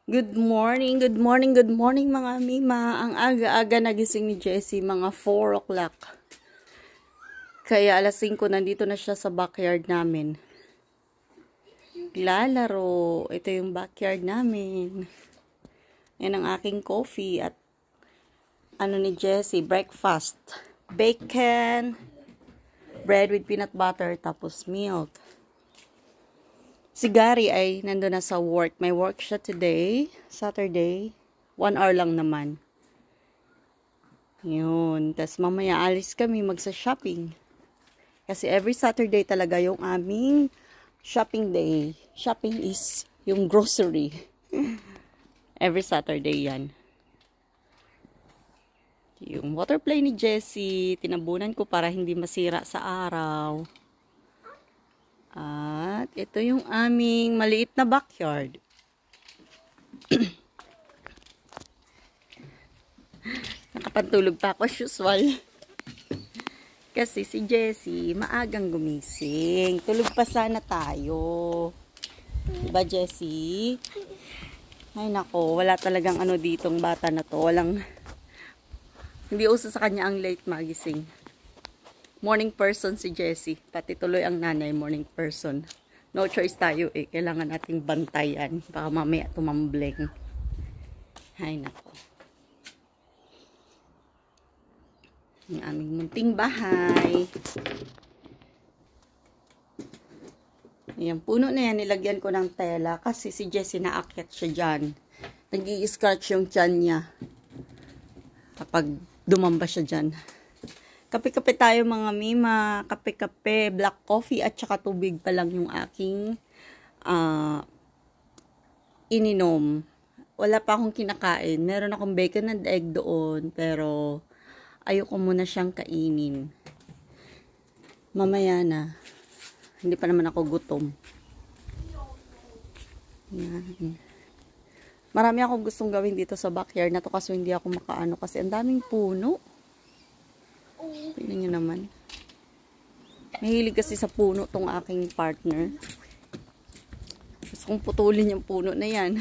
Good morning, good morning, good morning mga mima. Ang aga-aga nagising ni Jessie, mga 4 o'clock. Kaya alas 5 nandito na siya sa backyard namin. Lalaro. Ito yung backyard namin. Yan ang aking coffee at ano ni Jessie, breakfast. Bacon, bread with peanut butter, tapos milk. Si Gary ay nandun na sa work. May work siya today, Saturday. 1 hour lang naman. Yun. Tapos mamaya alis kami magsa-shopping. Kasi every Saturday talaga yung aming shopping day. Shopping is yung grocery. Every Saturday yan. Yung water play ni Jessie, tinabunan ko para hindi masira sa araw. At ito yung aming maliit na backyard. Nakapantulog pa ako as usual. Kasi si Jessie maagang gumising. Tulog pa sana tayo. Diba Jessie? Ay nako, wala talagang ano ditong bata na to. Hindi uso sa kanya ang late magising. Morning person si Jessie. Pati tuloy ang nanay, morning person. No choice tayo eh. Kailangan nating bantayan. Baka mamaya tumambling. Hay nako. Ang aming munting bahay. Ayan, puno na yan. Nilagyan ko ng tela. Kasi si Jessie naakyat siya dyan. Nag-i-scratch yung tiyan niya. Kapag dumamba siya dyan. Kape-kape tayo mga mima, kape-kape, black coffee at saka tubig pa lang yung aking ininom. Wala pa akong kinakain. Meron akong bacon and egg doon, pero ayoko muna siyang kainin. Mamaya na. Hindi pa naman ako gutom. Yan. Marami akong gustong gawin dito sa backyard na to kasi hindi ako makaano kasi ang daming puno. Tingnan nyo naman. Mahilig kasi sa puno tong aking partner. Gusto kong putulin yung puno na yan.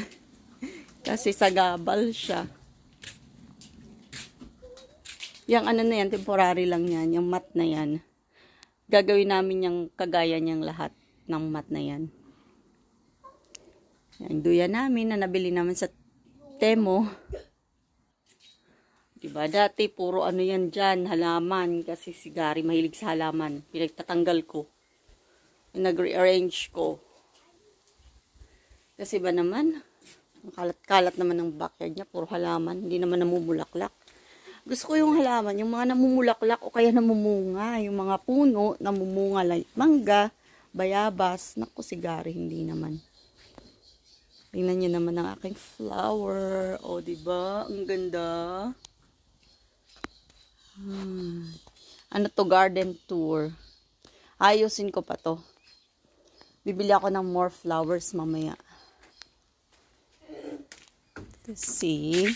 Kasi sagabal siya. Yung ano na yan, temporary lang yan. Yung mat na yan. Gagawin namin yung kagaya niyang lahat ng mat na yan. Yung duya namin na nabili namin sa Temo. Diba? Dati, puro ano yan dyan, halaman. Kasi si Gary mahilig sa halaman. Pinagtatanggal ko. Nag-rearrange ko. Kasi ba naman, kalat-kalat naman ng backyard niya. Puro halaman. Hindi naman namumulaklak. Gusto ko yung halaman, yung mga namumulaklak o kaya namumunga. Yung mga puno, namumunga. Like mangga, bayabas. Naku, si Gary, hindi naman. Tingnan niyo naman ang aking flower. O, diba? Ang ganda. Ano to, garden tour. Ayusin ko pa to. Bibili ako ng more flowers mamaya. Let's see.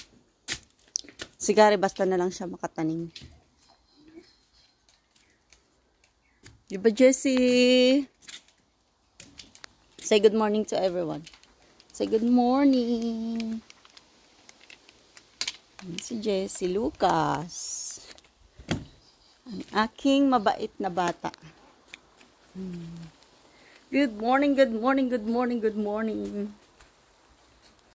Sigari basta na lang siya makatanim. Diba Jessie? Say good morning to everyone. Say good morning. Si Jessie Lucas. Ang aking mabait na bata. Good morning, good morning, good morning, good morning.